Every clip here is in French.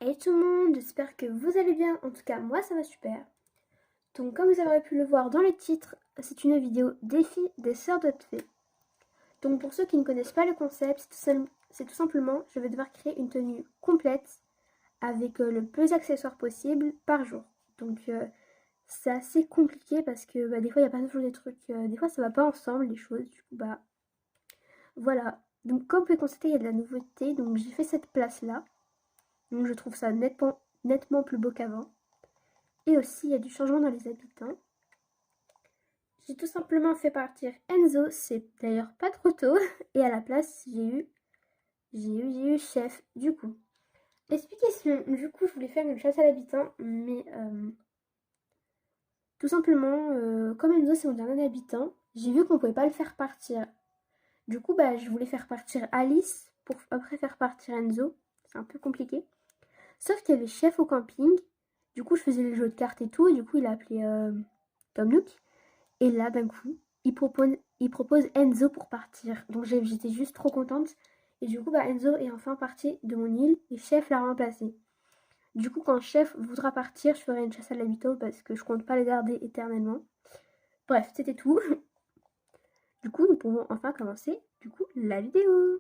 Hey tout le monde, j'espère que vous allez bien, en tout cas moi ça va super. Donc comme vous avez pu le voir dans le titre, c'est une vidéo défi des sœurs de fée. Donc pour ceux qui ne connaissent pas le concept, c'est tout simplement, je vais devoir créer une tenue complète avec le plus d'accessoires possible par jour. Donc c'est assez compliqué parce que des fois il n'y a pas toujours des trucs, des fois ça va pas ensemble les choses, du coup voilà. Donc comme vous pouvez constater il y a de la nouveauté, donc j'ai fait cette place là. Donc je trouve ça nettement plus beau qu'avant. Et aussi, il y a du changement dans les habitants. J'ai tout simplement fait partir Enzo, c'est d'ailleurs pas trop tôt. Et à la place, j'ai eu Chef, du coup. Explication, du coup, je voulais faire une chasse à l'habitant, mais tout simplement, comme Enzo, c'est mon dernier habitant, j'ai vu qu'on pouvait pas le faire partir. Du coup, je voulais faire partir Alice pour après faire partir Enzo. C'est un peu compliqué. Sauf qu'il y avait Chef au camping. Du coup, je faisais les jeux de cartes et tout. Et du coup, il a appelé Tom Nook. Et là, d'un coup, il propose Enzo pour partir. Donc j'étais juste trop contente. Et du coup, Enzo est enfin parti de mon île et Chef l'a remplacé. Du coup, quand Chef voudra partir, je ferai une chasse à l'habitant parce que je compte pas le garder éternellement. Bref, c'était tout. Du coup, nous pouvons enfin commencer la vidéo.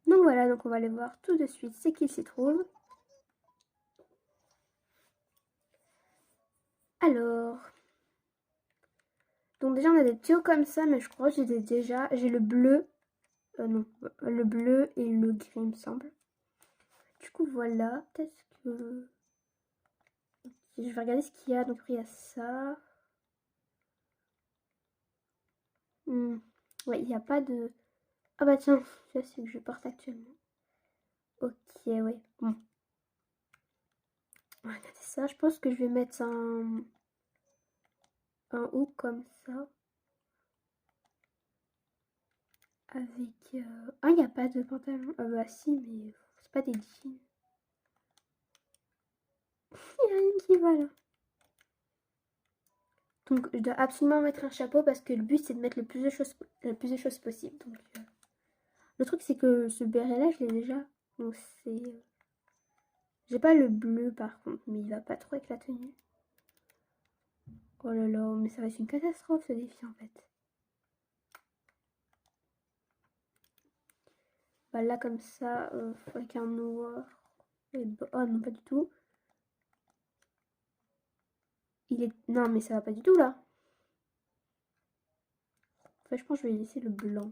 Donc voilà, donc on va aller voir tout de suite ce qu'il s'y trouve. Alors, donc déjà on a des tuyaux comme ça, mais je crois que j'ai déjà. J'ai le bleu, non, le bleu et le gris il me semble. Du coup voilà, peut-être que... Je vais regarder ce qu'il y a, donc il y a ça. Ouais, il n'y a pas de... Ah bah tiens, c'est ce que je porte actuellement. Ok, ouais, bon. Regardez ça, je pense que je vais mettre un hook comme ça. Avec... Ah, il n'y a pas de pantalon. Ah bah si, mais c'est pas des jeans. Il n'y a rien qui va là. Donc je dois absolument mettre un chapeau parce que le but c'est de mettre le plus de choses possible. Donc le truc c'est que ce béret là je l'ai déjà. Donc c'est... J'ai pas le bleu par contre, mais il va pas trop avec la tenue. Oh là là, mais ça va être une catastrophe ce défi en fait. Là comme ça, avec un noir. Oh non, pas du tout. Il est... Non mais ça va pas du tout là. Enfin, je pense que je vais laisser le blanc.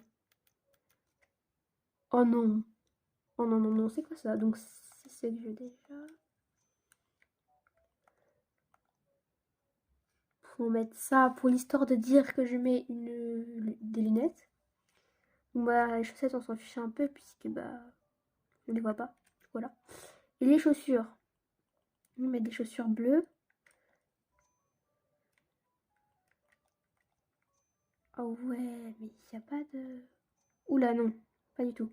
Oh non. Oh non, non, non, c'est quoi ça? Donc c'est ce que j'ai déjà. Faut mettre ça pour l'histoire de dire que je mets des lunettes. Donc les chaussettes on s'en fiche un peu puisque je les vois pas. Voilà. Et les chaussures. On va mettre des chaussures bleues. Oh ouais, mais il n'y a pas de... Oula non, pas du tout.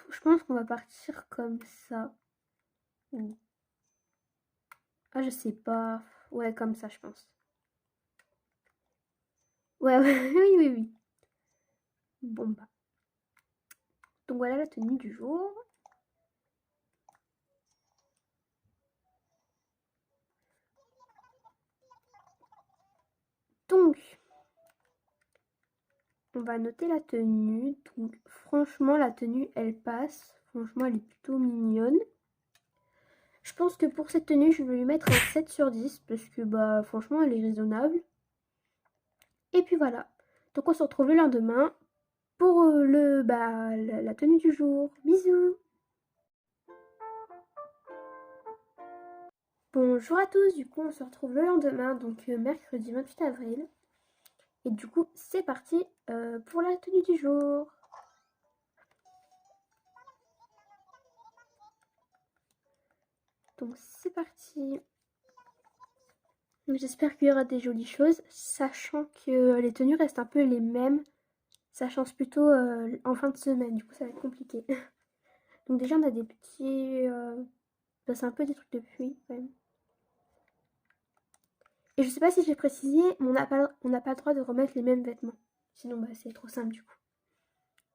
Je pense qu'on va partir comme ça. Ah, je sais pas. Ouais, comme ça, je pense. Ouais, ouais, oui, oui, oui. Bon, donc voilà la tenue du jour. Donc, on va noter la tenue. Donc, franchement, la tenue, elle passe. Franchement, elle est plutôt mignonne. Je pense que pour cette tenue, je vais lui mettre un 7 sur 10 parce que, franchement, elle est raisonnable. Et puis voilà. Donc, on se retrouve le lendemain pour la tenue du jour. Bisous. Bonjour à tous, du coup on se retrouve le lendemain, donc mercredi 28 avril. Et du coup c'est parti pour la tenue du jour. Donc c'est parti. J'espère qu'il y aura des jolies choses, sachant que les tenues restent un peu les mêmes. Ça change plutôt en fin de semaine, du coup ça va être compliqué. Donc déjà on a des petits... c'est un peu des trucs de pluie quand même. Et je sais pas si j'ai précisé, mais on n'a pas le droit de remettre les mêmes vêtements. Sinon c'est trop simple du coup.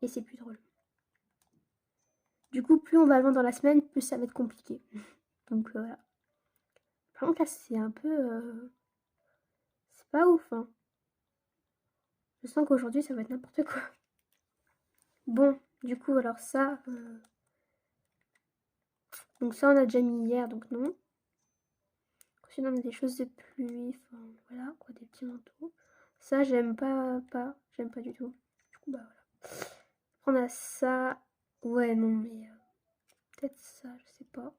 Et c'est plus drôle. Du coup, plus on va loin dans la semaine, plus ça va être compliqué. Donc voilà. Par contre là, c'est un peu... c'est pas ouf, hein. Je sens qu'aujourd'hui, ça va être n'importe quoi. Bon, du coup, alors ça... Donc ça, on a déjà mis hier, donc non. Ensuite, on a des choses de pluie, enfin voilà, quoi, des petits manteaux. Ça, j'aime pas, j'aime pas du tout. Du coup, bah voilà. On a ça. Ouais, non, mais peut-être ça, je sais pas.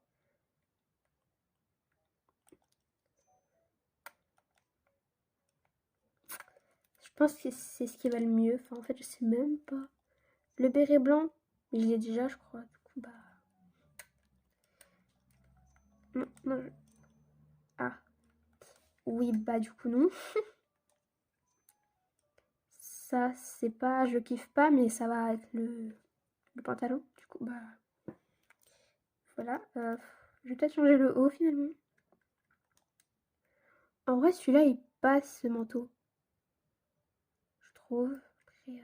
Je pense que c'est ce qui va le mieux. Enfin, en fait, je sais même pas. Le béret blanc, je l'ai déjà, je crois. Du coup, bah. Non, non. Ah. Oui, bah, du coup, non. Ça, c'est pas. Je kiffe pas, mais ça va être le pantalon. Du coup, bah. Voilà. Je vais peut-être changer le haut finalement. En vrai, celui-là, il passe ce manteau. Je trouve. Après,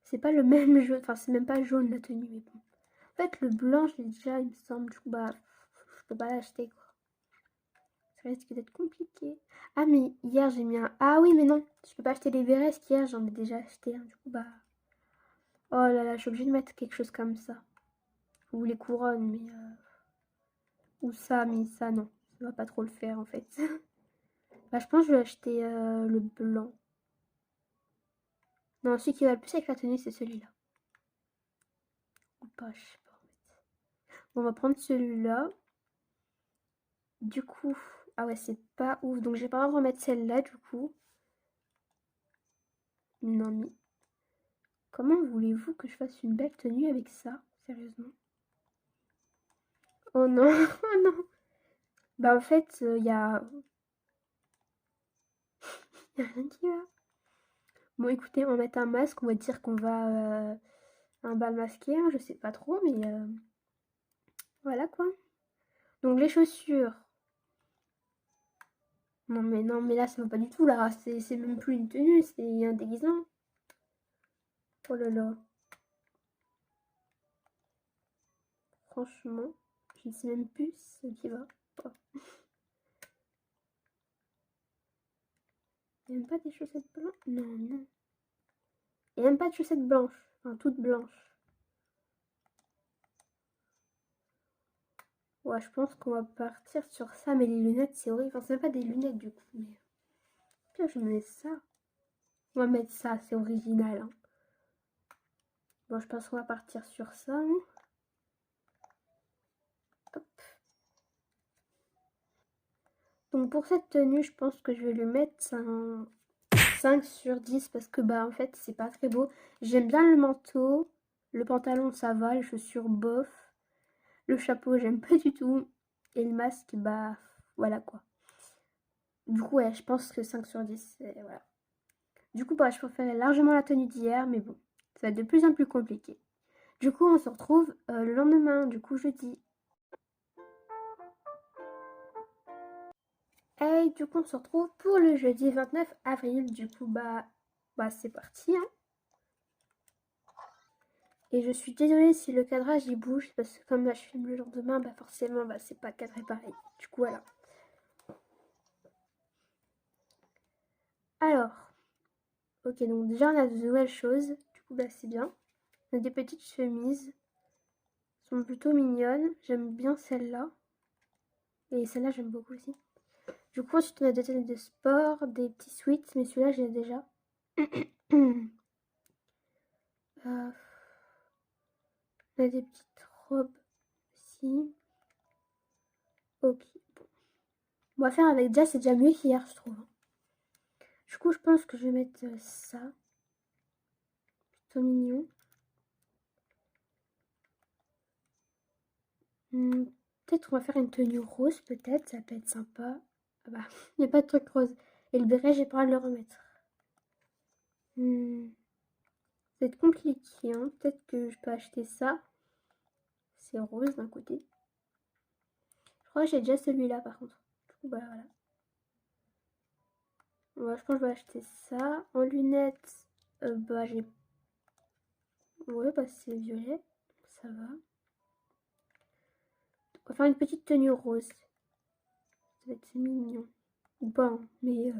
c'est pas le même jaune. Enfin, c'est même pas jaune la tenue, mais bon. En fait, le blanc, je l'ai déjà, il me semble. Du coup, bah. Je peux pas l'acheter, quoi. Ça risque d'être compliqué. Ah, mais hier, j'ai mis un. Ah oui, mais non. Je peux pas acheter les Verres qu'hier, j'en ai déjà acheté un. Du coup, bah. Oh là là, je suis obligée de mettre quelque chose comme ça. Ou les couronnes, mais. Ou ça, mais ça, non. Ça va pas trop le faire, en fait. Bah, je pense que je vais acheter le blanc. Non, celui qui va le plus avec la tenue, c'est celui-là. Ou pas, je sais pas. Bon, on va prendre celui-là. Du coup, ah ouais, c'est pas ouf. Donc, j'ai pas le droit de remettre celle-là, du coup. Non, mais comment voulez-vous que je fasse une belle tenue avec ça? Sérieusement. Oh non, oh non. Bah, en fait, y a rien qui va. Bon, écoutez, on va mettre un masque. On va dire qu'on va à un bal masqué, hein, je sais pas trop, mais voilà quoi. Donc, les chaussures. Non, mais là, ça va pas du tout, là. C'est même plus une tenue, c'est un déguisement. Oh là là. Franchement, je ne sais même plus ce qui va pas. Il n'y a même pas des chaussettes blanches? Non, non. Il n'y a même pas de chaussettes blanches. Enfin, toutes blanches. Ouais, je pense qu'on va partir sur ça, mais les lunettes, c'est horrible. Enfin, c'est même pas des lunettes, du coup, mais... Putain, je mets ça. On va mettre ça, c'est original, hein. Bon, je pense qu'on va partir sur ça, hein. Hop. Donc, pour cette tenue, je pense que je vais lui mettre un 5 sur 10 parce que, bah, en fait, c'est pas très beau. J'aime bien le manteau. Le pantalon, ça va. Les chaussures, bof. Le chapeau, j'aime pas du tout. Et le masque, bah, voilà quoi. Du coup, ouais, je pense que 5 sur 10, voilà. Du coup, bah, je préférais largement la tenue d'hier, mais bon, ça va être de plus en plus compliqué. Du coup, on se retrouve le lendemain, du coup, jeudi. Et du coup, on se retrouve pour le jeudi 29 avril. Du coup, bah c'est parti, hein. Et je suis désolée si le cadrage il bouge, parce que comme là, je filme le lendemain, bah forcément, bah c'est pas cadré pareil. Du coup, voilà. Alors, ok, donc déjà, on a de nouvelles choses. Du coup, bah c'est bien. On a des petites chemises. Elles sont plutôt mignonnes. J'aime bien celle-là. Et celle-là, j'aime beaucoup aussi. Du coup, ensuite, on a des tenues de sport, des petits sweats, mais celui-là, je l'ai déjà. On a des petites robes aussi. Ok, bon. On va faire avec déjà, c'est déjà mieux qu'hier, je trouve. Du coup, je pense que je vais mettre ça. Plutôt mignon. Peut-être on va faire une tenue rose, peut-être, ça peut être sympa. Ah bah, il n'y a pas de truc rose. Et le béret, j'ai pas le remettre. Ça va être compliqué, hein. Peut-être que je peux acheter ça. C'est rose d'un côté. Je crois que j'ai déjà celui-là par contre. Du coup, bah voilà. Ouais, je pense que je vais acheter ça. En lunettes, bah j'ai... Ouais, bah c'est violet. Ça va. On va faire une petite tenue rose. Ça va être mignon. Ou pas, hein, mais...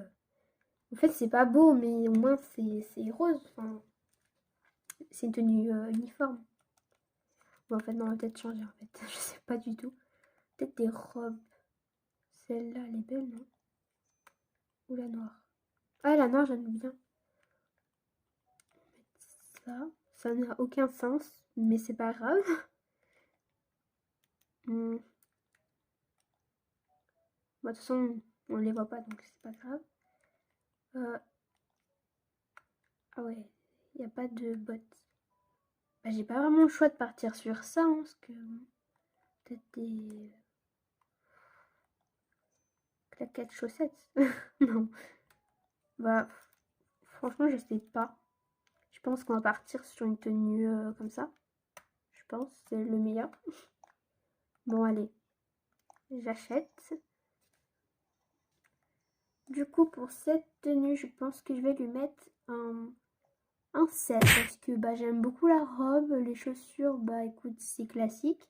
En fait, c'est pas beau, mais au moins c'est rose. Enfin, c'est une tenue uniforme. Bon, en fait, non, on va peut-être changer, en fait. Je sais pas du tout. Peut-être des robes. Celle-là, elle est belle, non? Ou la noire? Ah, la noire, j'aime bien. Ça n'a aucun sens, mais c'est pas grave. Hmm. Bon, de toute façon, on les voit pas, donc c'est pas grave. Ah ouais, il n'y a pas de bottes. Bah, j'ai pas vraiment le choix de partir sur ça, hein, parce que peut-être des claquettes chaussettes. Non, bah franchement, je sais pas. Je pense qu'on va partir sur une tenue comme ça. Je pense c'est le meilleur. Bon, allez, j'achète. Du coup, pour cette tenue, je pense que je vais lui mettre un 7 parce que bah, j'aime beaucoup la robe. Les chaussures, bah écoute, c'est classique.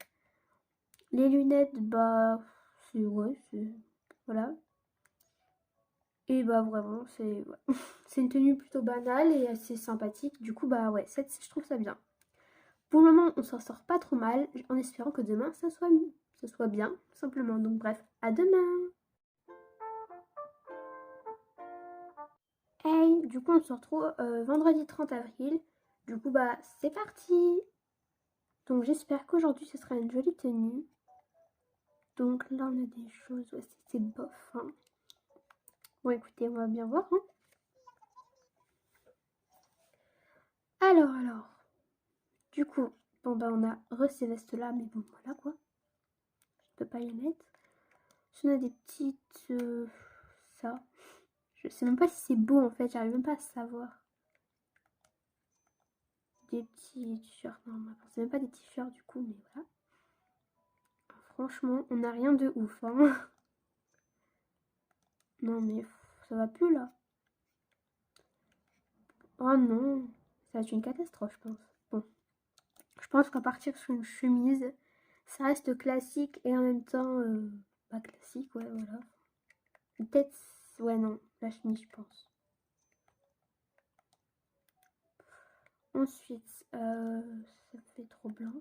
Les lunettes, bah c'est ouais, c'est voilà. Et bah vraiment, c'est ouais. C'est une tenue plutôt banale et assez sympathique. Du coup, bah ouais, 7, je trouve ça bien. Pour le moment, on s'en sort pas trop mal, en espérant que demain, ça soit bien, simplement. Donc bref, à demain. Hey, du coup, on se retrouve vendredi 30 avril. Du coup, bah c'est parti. Donc j'espère qu'aujourd'hui, ce sera une jolie tenue. Donc là, on a des choses, ouais, c'est bof. Hein. Bon, écoutez, on va bien voir. Hein. Alors. Du coup, bon bah on a ces vestes là, mais bon voilà quoi. Je peux pas les mettre. On a des petites... ça. Je sais même pas si c'est beau en fait, j'arrive même pas à savoir. Des petits t-shirts, non, c'est même pas des t-shirts du coup, mais voilà. Franchement, on n'a rien de ouf. Hein. Non mais ça va plus là. Oh non, ça va être une catastrophe je pense. Bon, je pense qu'à partir sur une chemise, ça reste classique et en même temps pas classique, ouais voilà. Peut-être, ouais non, la chemise je pense. Ensuite, ça fait trop blanc.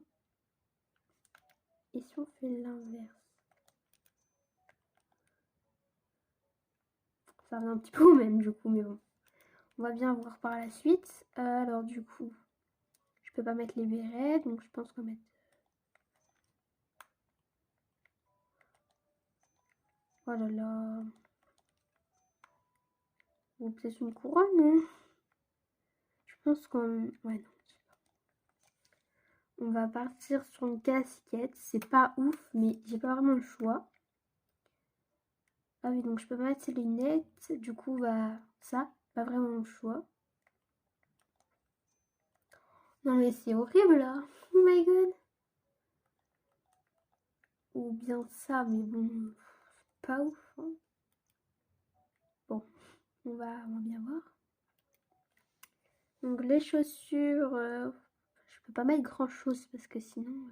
Et si on fait l'inverse? Ça revient un petit peu au même du coup, mais bon. On va bien voir par la suite. Alors du coup, je peux pas mettre les bérets, donc je pense qu'on va mettre... Oh là là. Ou peut-être une couronne, non? Je pense qu'on... Ouais, non. On va partir sur une casquette. C'est pas ouf, mais j'ai pas vraiment le choix. Ah oui, donc je peux pas mettre ces lunettes. Du coup, bah, ça, pas vraiment le choix. Non mais c'est horrible là. Oh my god. Ou bien ça, mais bon, pas ouf. Hein. Bon, on va bien voir. Donc les chaussures, je peux pas mettre grand chose parce que sinon,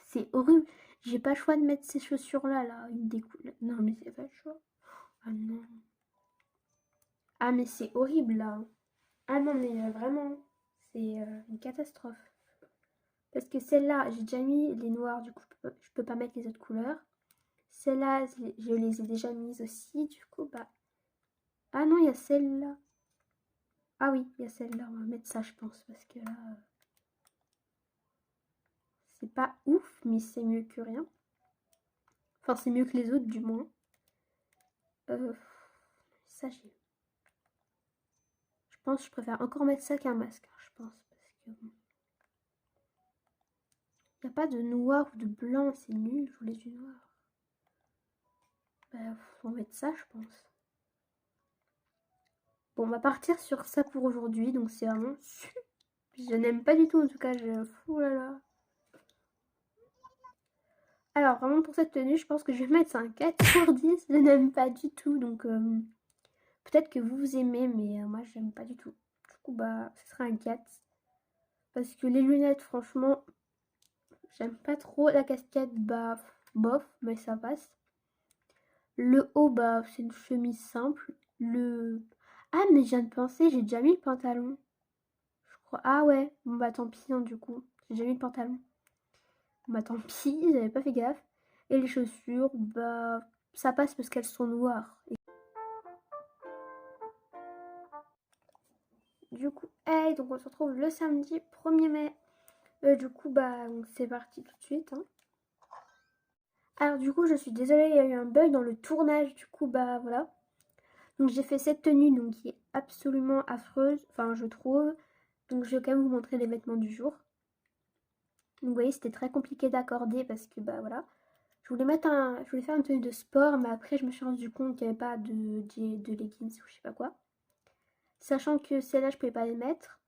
c'est horrible. J'ai pas le choix de mettre ces chaussures là, une des couleurs. Non mais c'est pas le choix. Ah non. Ah mais c'est horrible là. Ah non mais vraiment, c'est une catastrophe. Parce que celle-là, j'ai déjà mis les noirs, du coup je peux pas mettre les autres couleurs. Celle-là, je les ai déjà mises aussi, du coup bah... Ah non, il y a celle-là. Ah oui, il y a celle-là, on va mettre ça je pense, parce que là, c'est pas ouf, mais c'est mieux que rien. Enfin, c'est mieux que les autres du moins. Ça, j'ai... Je pense que je préfère encore mettre ça qu'un masque, hein, je pense, parce que bon... Il n'y a pas de noir ou de blanc, c'est nul, je voulais du noir. Bah, faut mettre ça, je pense. Bon, on va partir sur ça pour aujourd'hui, donc c'est vraiment... Je n'aime pas du tout, en tout cas, je... Ouh là là. Alors vraiment pour cette tenue, je pense que je vais mettre un 4 sur 10. Je n'aime pas du tout, donc peut-être que vous aimez, mais moi j'aime pas du tout. Du coup bah ce sera un 4. Parce que les lunettes, franchement, j'aime pas trop. La casquette, bah bof, mais ça passe. Le haut, bah c'est une chemise simple. Le... Ah mais je viens de penser, j'ai déjà mis le pantalon. Je crois. Ah ouais, bon bah tant pis hein, du coup. J'ai déjà mis le pantalon. Bon, bah tant pis, j'avais pas fait gaffe. Et les chaussures, bah ça passe parce qu'elles sont noires. Et du coup, hey, donc on se retrouve le samedi 1er mai. Du coup, bah c'est parti tout de suite, hein. Alors du coup, je suis désolée, il y a eu un bug dans le tournage, du coup, bah voilà. Donc j'ai fait cette tenue donc qui est absolument affreuse, enfin je trouve. Donc je vais quand même vous montrer les vêtements du jour. Donc vous voyez, c'était très compliqué d'accorder parce que bah voilà. Je voulais faire une tenue de sport, mais après je me suis rendu compte qu'il n'y avait pas de leggings ou je sais pas quoi. Sachant que celles-là, je pouvais pas les mettre.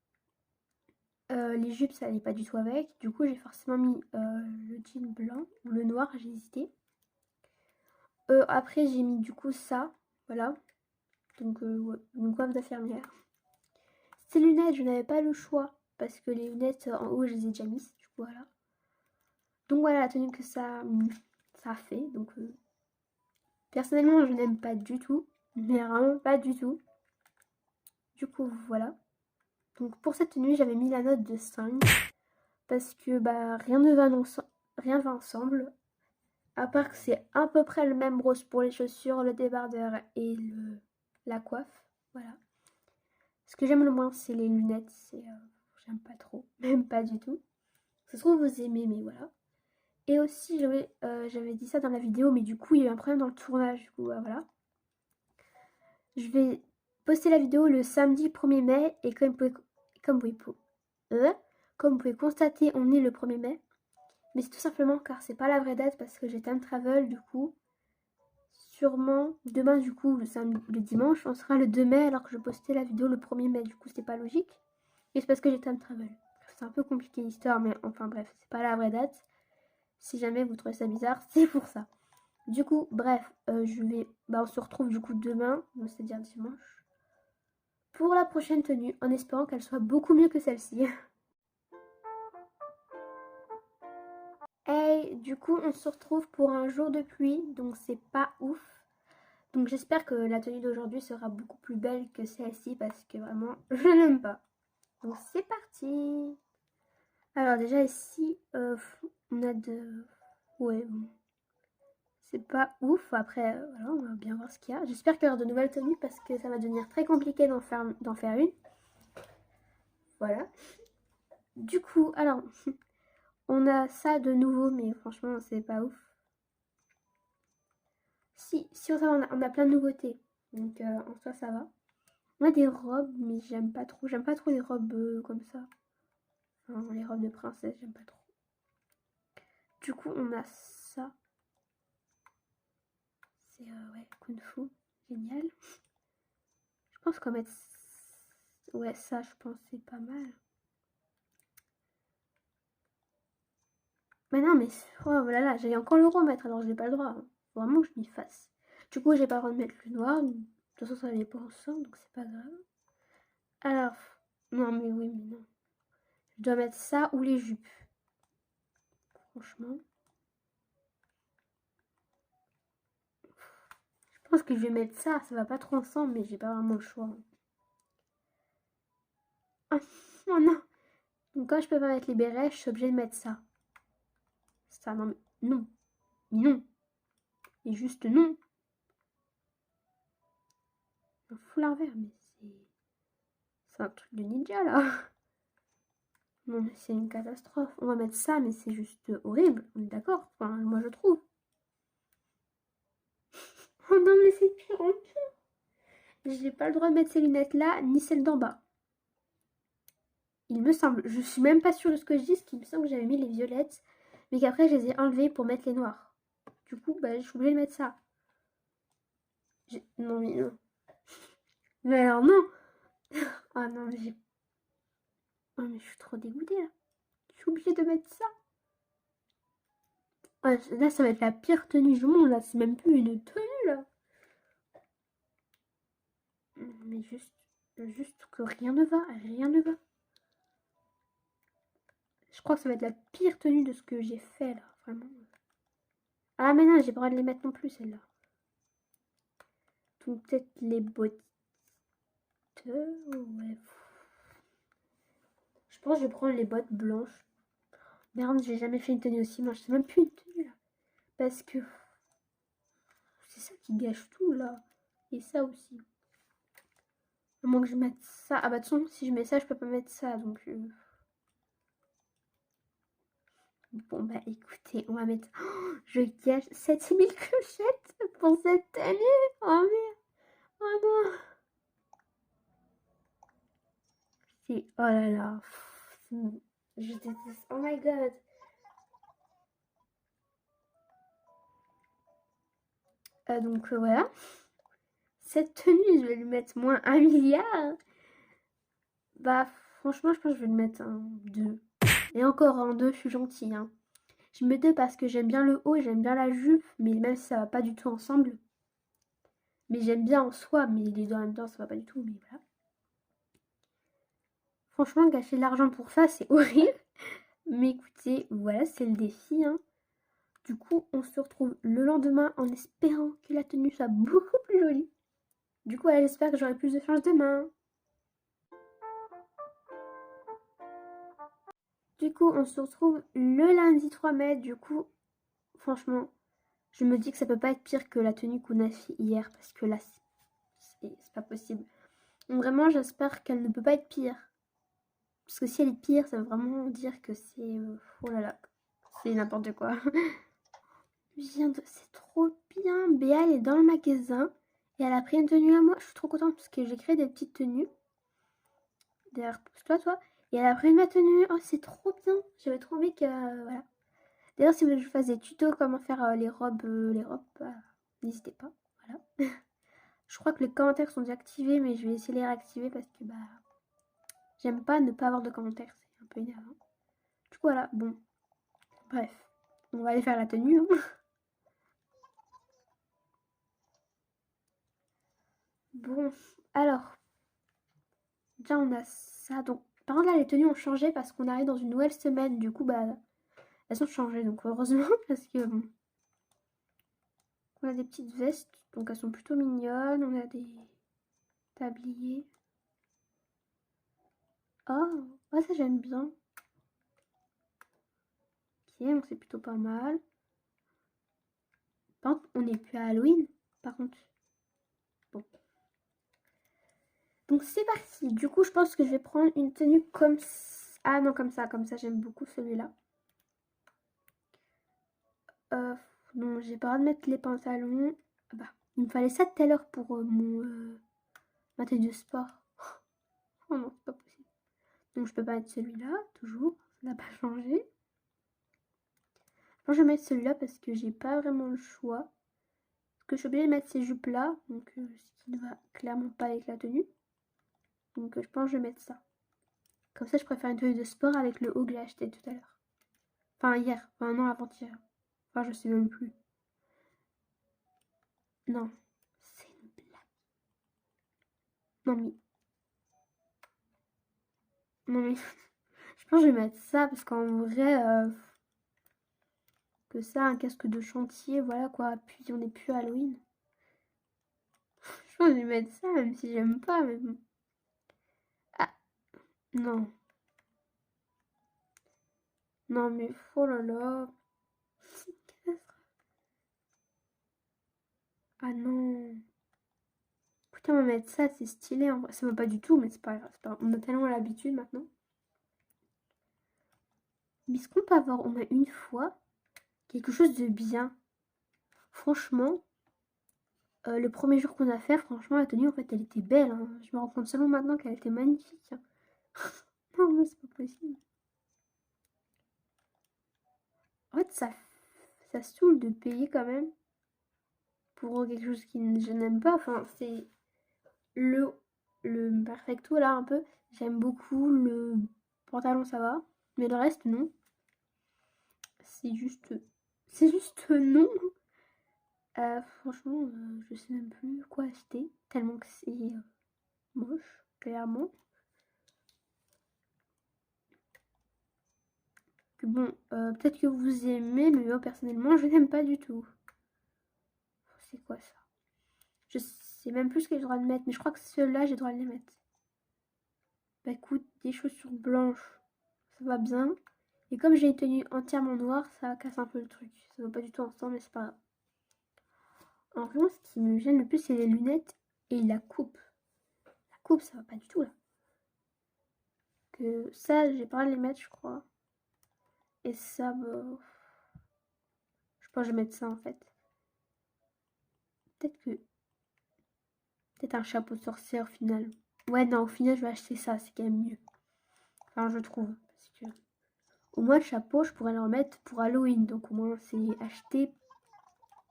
Les jupes, ça allait pas du tout avec. Du coup, j'ai forcément mis le jean blanc ou le noir, j'ai hésité. Après, j'ai mis du coup ça, voilà. Donc, ouais, une coiffe d'infirmière. Ces lunettes, je n'avais pas le choix parce que les lunettes en haut, je les ai déjà mises, du coup, voilà. Donc voilà la tenue que ça a fait. Donc, personnellement, je n'aime pas du tout, mais vraiment pas du tout. Du coup, voilà. Donc pour cette tenue, j'avais mis la note de 5 parce que bah rien va ensemble. À part que c'est à peu près le même rose pour les chaussures, le débardeur et la coiffe. Voilà. Ce que j'aime le moins, c'est les lunettes. J'aime pas trop, même pas du tout. Ça se trouve, vous aimez, mais voilà. Et aussi, j'avais dit ça dans la vidéo, mais du coup, il y a eu un problème dans le tournage. Du coup, voilà. Je vais poster la vidéo le samedi 1er mai. Et comme vous pouvez, euh, comme vous pouvez constater, on est le 1er mai. Mais c'est tout simplement car c'est pas la vraie date parce que j'ai time travel, du coup. Sûrement demain, du coup, le dimanche, on sera le 2 mai alors que je postais la vidéo le 1er mai. Du coup, c'est pas logique. Et c'est parce que j'ai time travel. C'est un peu compliqué l'histoire, mais enfin bref, c'est pas la vraie date. Si jamais vous trouvez ça bizarre, c'est pour ça. Du coup, bref, on se retrouve du coup demain, c'est-à-dire dimanche, pour la prochaine tenue, en espérant qu'elle soit beaucoup mieux que celle-ci. Et du coup, on se retrouve pour un jour de pluie, donc c'est pas ouf. Donc j'espère que la tenue d'aujourd'hui sera beaucoup plus belle que celle-ci parce que vraiment, je l'aime pas. Donc c'est parti. Alors déjà ici, on a de... Ouais, bon. C'est pas ouf. Après, voilà, on va bien voir ce qu'il y a. J'espère qu'il y aura de nouvelles tenues parce que ça va devenir très compliqué d'en faire une. Voilà. Du coup, alors, on a ça de nouveau, mais franchement, c'est pas ouf. Si on a plein de nouveautés. Donc, en soi, ça va. On a des robes, mais j'aime pas trop. J'aime pas trop les robes comme ça. Enfin, les robes de princesse, j'aime pas trop. Du coup, on a ça. C'est, ouais, Kung Fu. Génial. Je pense qu'on va mettre... Ouais, ça, je pense c'est pas mal. Mais non, mais oh voilà, j'allais encore le remettre, alors j'ai pas le droit, hein. Faut vraiment que je m'y fasse. Du coup, j'ai pas le droit de mettre le noir. De toute façon, ça n'allait pas ensemble, donc c'est pas grave. Alors, non, mais oui, mais non. Je dois mettre ça ou les jupes. Franchement. Je pense que je vais mettre ça. Ça va pas trop ensemble, mais j'ai pas vraiment le choix, hein. Ah, oh non. Donc, quand je peux pas mettre les bérets, je suis obligée de mettre ça. Ça, non, mais non. Mais non. Et juste non. Un foulard vert, mais c'est un truc de ninja, là. Non, mais c'est une catastrophe. On va mettre ça, mais c'est juste horrible. On est d'accord? Enfin, moi, je trouve. Oh non, mais c'est pire en pire. J'ai pas le droit de mettre ces lunettes-là, ni celles d'en bas. Il me semble. Je suis même pas sûre de ce que je dis, parce qu'il me semble que j'avais mis les violettes, mais qu'après, je les ai enlevées pour mettre les noirs. Du coup, bah, je suis obligée de mettre ça. Non, mais non. Mais alors, non. Ah non, mais j'ai... Oh, mais je suis trop dégoûtée, là. Je suis obligée de mettre ça. Ah, là, ça va être la pire tenue du monde, là. C'est même plus une tenue, là. Mais juste que rien ne va, rien ne va. Je crois que ça va être la pire tenue de ce que j'ai fait, là. Vraiment. Ah, mais non, j'ai pas le droit de les mettre non plus, celle-là. Donc, peut-être les bottes. Ouais. Je pense que je vais prendre les bottes blanches. Merde, j'ai jamais fait une tenue aussi moche. C'est même plus une tenue, là. Parce que c'est ça qui gâche tout, là. Et ça aussi. À moins que je mette ça. Ah bah de toute façon, si je mets ça, je peux pas mettre ça. Donc bon bah écoutez, on va mettre... Oh, je gâche 7000 clochettes pour cette tenue. Oh merde. Oh non. C'est... Oh là là. Je déteste. Oh my god. Donc voilà. Cette tenue, je vais lui mettre moins 1 milliard. Bah franchement, je pense que je vais lui mettre un 2. Et encore un 2, je suis gentille. Hein. Je mets 2 parce que j'aime bien le haut et j'aime bien la jupe. Mais même si ça va pas du tout ensemble. Mais j'aime bien en soi, mais les deux en même temps, ça va pas du tout. Mais voilà. Franchement, gâcher de l'argent pour ça, c'est horrible. Mais écoutez, voilà, c'est le défi. Hein. Du coup, on se retrouve le lendemain en espérant que la tenue soit beaucoup plus jolie. Du coup, j'espère que j'aurai plus de chance demain. Du coup, on se retrouve le lundi 3 mai. Du coup, franchement, je me dis que ça peut pas être pire que la tenue qu'on a fait hier. Parce que là, c'est pas possible. Donc vraiment, j'espère qu'elle ne peut pas être pire. Parce que si elle est pire, ça veut vraiment dire que c'est... oh là là, c'est n'importe quoi. C'est trop bien. Béa, elle est dans le magasin. Et elle a pris une tenue à moi. Je suis trop contente parce que j'ai créé des petites tenues. D'ailleurs, pousse-toi, toi. Et elle a pris ma tenue. Oh, c'est trop bien. J'avais trop envie que... voilà. D'ailleurs, si vous voulez que je fasse des tutos comment faire les robes, bah, n'hésitez pas. Voilà. Je crois que les commentaires sont désactivés, mais je vais essayer de les réactiver parce que bah j'aime pas ne pas avoir de commentaires. C'est un peu énervant. Du coup, voilà. Bon. Bref. On va aller faire la tenue. Hein. Bon. Alors. Déjà, on a ça. Donc, par contre, là, les tenues ont changé parce qu'on arrive dans une nouvelle semaine. Du coup, bah, elles ont changé. Donc, heureusement, parce que bon. On a des petites vestes. Donc, elles sont plutôt mignonnes. On a des tabliers. Oh, ouais, ça, j'aime bien. Ok, donc c'est plutôt pas mal. Par contre, on n'est plus à Halloween. Par contre. Bon. Donc, c'est parti. Du coup, je pense que je vais prendre une tenue comme ça. Ah non, comme ça. Comme ça, j'aime beaucoup celui-là. Non, j'ai pas le droit de mettre les pantalons. Ah bah, il me fallait ça tout à l'heure pour ma tenue de sport. Oh non, c'est pas possible. Donc je peux pas mettre celui-là, toujours. Ça n'a pas changé. Moi je vais mettre celui-là parce que j'ai pas vraiment le choix. Parce que je suis obligée de mettre ces jupes-là. Donc ce qui ne va clairement pas avec la tenue. Donc je pense que je vais mettre ça. Comme ça je préfère une tenue de sport avec le haut que j'ai acheté tout à l'heure. Enfin hier. Enfin non, avant-hier. Enfin je sais même plus. Non. C'est une blague. Non mais... Non mais... je pense que je vais mettre ça parce qu'en vrai... que ça, un casque de chantier, voilà quoi. Puis on n'est plus à Halloween. Je pense que je vais mettre ça même si j'aime pas, mais bon. Ah, non. Non mais oh là là. Ah non. Putain, on va mettre ça, c'est stylé en vrai. Ça va pas du tout, mais c'est pas grave. On a tellement l'habitude maintenant. Mais ce qu'on peut avoir au moins une fois quelque chose de bien. Franchement, le premier jour qu'on a fait, franchement, la tenue, en fait, elle était belle. Hein. Je me rends compte seulement maintenant qu'elle était magnifique. Hein. Non, mais c'est pas possible. En fait, ça saoule de payer quand même pour quelque chose que je n'aime pas. Enfin, c'est le perfecto là un peu. J'aime beaucoup le pantalon, ça va. Mais le reste, non. C'est juste C'est juste non. Franchement, je sais même plus quoi acheter, tellement que c'est moche, clairement. Que bon, peut-être que vous aimez, mais moi personnellement, je n'aime pas du tout. C'est quoi ça? Je sais même plus ce que j'ai le droit de mettre, mais je crois que ceux-là, j'ai le droit de les mettre. Bah écoute, des chaussures blanches, ça va bien. Et comme j'ai une tenue entièrement noire, ça casse un peu le truc. Ça va pas du tout ensemble, mais c'est pas grave. En revanche, ce qui me gêne le plus, c'est les lunettes et la coupe. La coupe, ça va pas du tout là. Que ça, j'ai pas le droit de les mettre, je crois. Et ça, bah, je pense que je vais mettre ça en fait. Peut-être que. Peut-être un chapeau de sorcière au final. Ouais, non, au final, je vais acheter ça, c'est quand même mieux. Enfin, je trouve. Parce que. Au moins, le chapeau, je pourrais le remettre pour Halloween. Donc, au moins, c'est acheté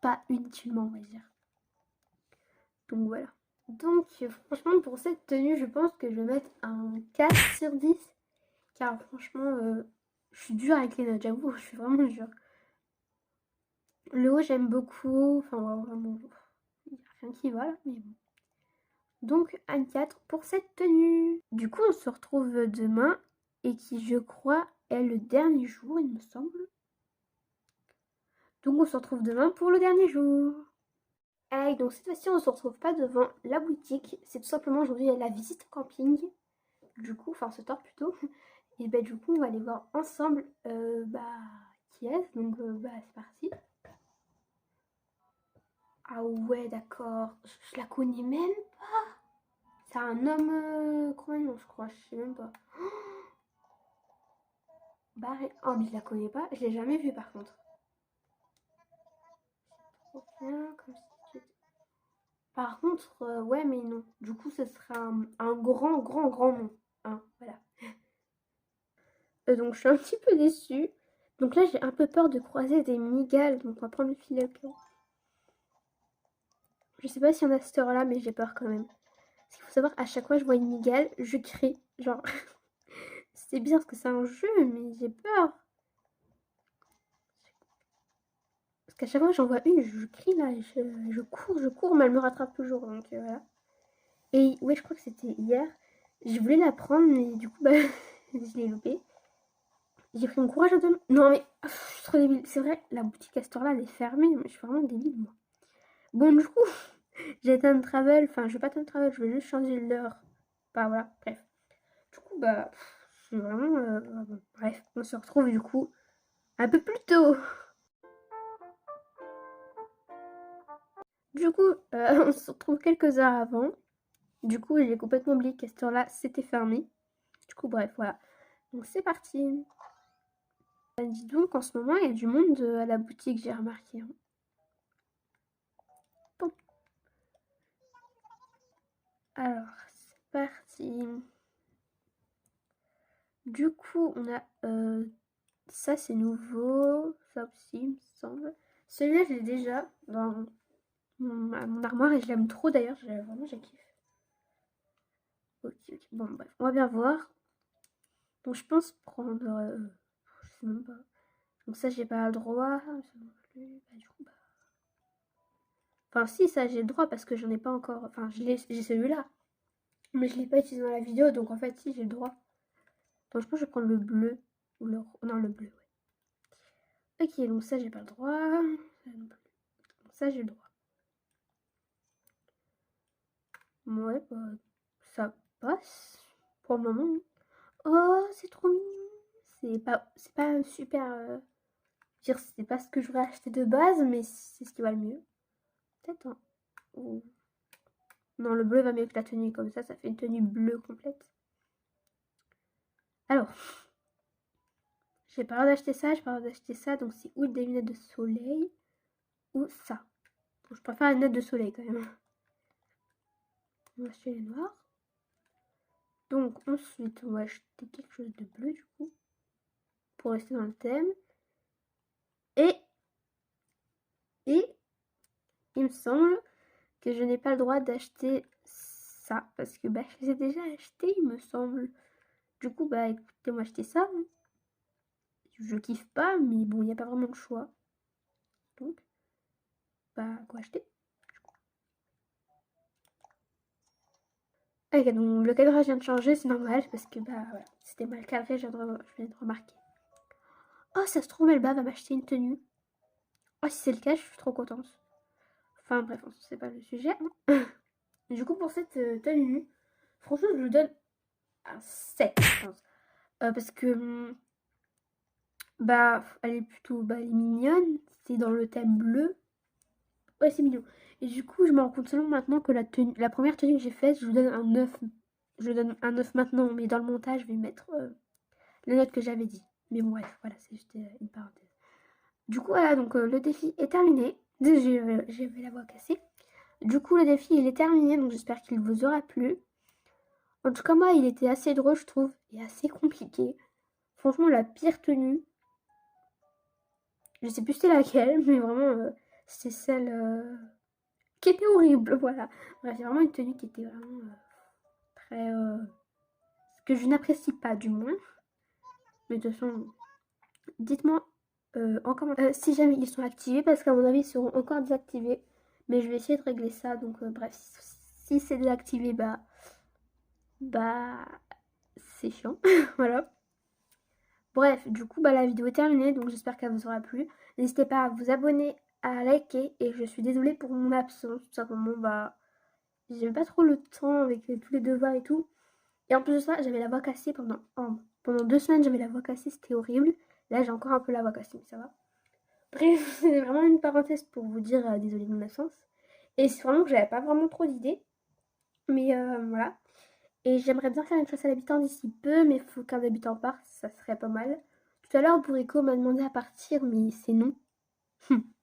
pas inutilement, on va dire. Donc, voilà. Donc, franchement, pour cette tenue, je pense que je vais mettre un 4 sur 10. Car, franchement, je suis dure avec les notes, j'avoue, je suis vraiment dure. Le haut, j'aime beaucoup. Enfin, vraiment, il n'y a rien qui va là, mais bon. Donc, un 4 pour cette tenue. Du coup, on se retrouve demain et qui, je crois, est le dernier jour, il me semble. Donc, on se retrouve demain pour le dernier jour. Hey, donc cette fois-ci, on ne se retrouve pas devant la boutique. C'est tout simplement aujourd'hui la visite camping. Du coup, enfin, ce tard plutôt. Et bah, du coup, on va aller voir ensemble qui est. Donc, c'est parti. Ah ouais, d'accord. Je la connais même pas. C'est un homme croyant, je crois. Je sais même pas. Barré. Oh, mais je la connais pas. Je l'ai jamais vue par contre. Trop bien, comme si par contre, ouais, mais non. Du coup, ce sera un grand, grand, grand nom. Hein, voilà. Donc, je suis un petit peu déçue. Donc là, j'ai un peu peur de croiser des migales. Donc, on va prendre le filet au cas où. Je sais pas s'il y en a à cette heure-là, mais j'ai peur quand même. Parce qu'il faut savoir, à chaque fois que je vois une migale, je crie. Genre, c'est bien parce que c'est un jeu, mais j'ai peur. Parce qu'à chaque fois que j'en vois une, je crie là, je cours, mais elle me rattrape toujours. Donc voilà. Et ouais, je crois que c'était hier. Je voulais la prendre, mais du coup, bah, je l'ai loupée. J'ai pris mon courage à deux mains. Non, mais je suis trop débile. C'est vrai, la boutique à cette heure-là, elle est fermée. Mais je suis vraiment débile, moi. Bon, du coup, j'ai time travel. Enfin, je vais pas time travel, je vais juste changer l'heure. Bah voilà, bref. Du coup, bah, je suis vraiment. Bref, on se retrouve du coup un peu plus tôt. Du coup, on se retrouve quelques heures avant. Du coup, j'ai complètement oublié qu'à cette heure-là, c'était fermé. Du coup, bref, voilà. Donc, c'est parti. Dis donc, en ce moment, il y a du monde à la boutique, j'ai remarqué. Hein. Bon. Alors, c'est parti. Du coup, on a ça, c'est nouveau. Ça aussi, il me semble. Celui-là, je l'ai déjà dans mon armoire et je l'aime trop d'ailleurs. Vraiment, j'ai kiffé. Ok, ok. Bon, bref, on va bien voir. Donc, je pense prendre. Je sais même pas. Donc, ça, j'ai pas le droit. Ça non plus. Bah, du coup, bah. Enfin, si, ça, j'ai le droit parce que j'en ai pas encore. Enfin, j'ai celui-là. Mais je l'ai pas utilisé dans la vidéo. Donc, en fait, si, j'ai le droit. Donc, je pense que je vais prendre le bleu. Ou le. Non, le bleu, ouais. Ok, donc ça, j'ai pas le droit. Ça, non plus. Donc, ça, j'ai le droit. Ouais, bah, ça passe. Pour le moment. Oh, c'est trop mignon. C'est pas un super. Je veux dire, c'est pas ce que je voudrais acheter de base, mais c'est ce qui va le mieux. Peut-être, hein. Ou- Non, le bleu va mieux que la tenue, comme ça fait une tenue bleue complète. Alors, j'ai pas le droit d'acheter ça, j'ai pas le droit d'acheter ça, donc c'est ou des lunettes de soleil, ou ça. Donc, je préfère les lunettes de soleil quand même. On va acheter les noirs. Donc ensuite, on va acheter quelque chose de bleu du coup, pour rester dans le thème. Et, il me semble que je n'ai pas le droit d'acheter ça, parce que bah, je les ai déjà achetés, il me semble. Du coup, bah écoutez, moi acheter ça. Hein. Je kiffe pas, mais bon, il n'y a pas vraiment de choix. Donc, bah, quoi acheter? Ok, donc le cadrage vient de changer, c'est normal, parce que, bah, voilà, c'était mal cadré, je viens de remarquer. Oh, ça se trouve, Elba va m'acheter une tenue. Oh, si c'est le cas, je suis trop contente. Enfin, bref, c'est pas le sujet. Hein. Du coup, pour cette tenue, franchement, je lui donne un 7, je pense. Parce que, bah, elle est plutôt, bah, elle est mignonne. C'est dans le thème bleu. Ouais, c'est mignon. Et du coup, je me rends compte seulement maintenant que la première tenue que j'ai faite, je lui donne un 9. Je lui donne un 9 maintenant, mais dans le montage, je vais mettre la note que j'avais dit. Mais bon, bref, voilà, c'est juste une parenthèse. Du coup, voilà, donc le défi est terminé. J'avais la voix cassée. Du coup, le défi, il est terminé, donc j'espère qu'il vous aura plu. En tout cas, moi, il était assez drôle, je trouve, et assez compliqué. Franchement, la pire tenue, je sais plus c'était laquelle, mais vraiment, c'est celle qui était horrible, voilà. Bref, c'est vraiment une tenue qui était vraiment très... que je n'apprécie pas, du moins. Mais de toute façon, dites-moi en commentaire si jamais ils sont activés, parce qu'à mon avis, ils seront encore désactivés. Mais je vais essayer de régler ça, donc bref, si c'est désactivé, bah c'est chiant, voilà. Bref, du coup, bah, la vidéo est terminée, donc j'espère qu'elle vous aura plu. N'hésitez pas à vous abonner, à liker, et je suis désolée pour mon absence, tout simplement, bah, j'avais pas trop le temps avec tous les devoirs et tout. Et en plus de ça, j'avais la voix cassée pendant 2 semaines, j'avais la voix cassée, c'était horrible. Là, j'ai encore un peu la voix cassée, mais ça va. Bref, c'est vraiment une parenthèse pour vous dire désolée de mon absence. Et c'est vraiment que j'avais pas vraiment trop d'idées, mais voilà. Et j'aimerais bien faire une chasse à l'habitant d'ici peu, mais il faut qu'un habitant parte, ça serait pas mal. Tout à l'heure, Bourrico m'a demandé à partir, mais c'est non.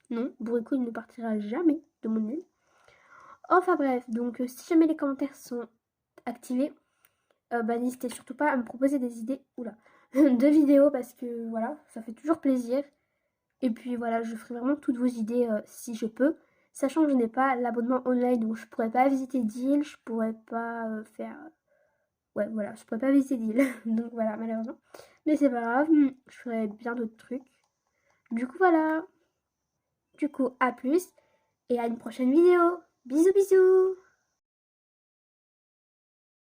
Non, Bourrico, il ne partira jamais de mon île. Enfin bref, donc si jamais les commentaires sont activés, bah n'hésitez surtout pas à me proposer des idées oula, de vidéos, parce que voilà, ça fait toujours plaisir. Et puis voilà, je ferai vraiment toutes vos idées si je peux. Sachant que je n'ai pas l'abonnement online, donc je pourrais pas visiter d'île, je pourrais pas faire ouais, voilà, je pourrais pas visiter d'île. Donc voilà, malheureusement. Mais c'est pas grave, je ferai bien d'autres trucs. Du coup, voilà. Du coup, à plus et à une prochaine vidéo. Bisous, bisous!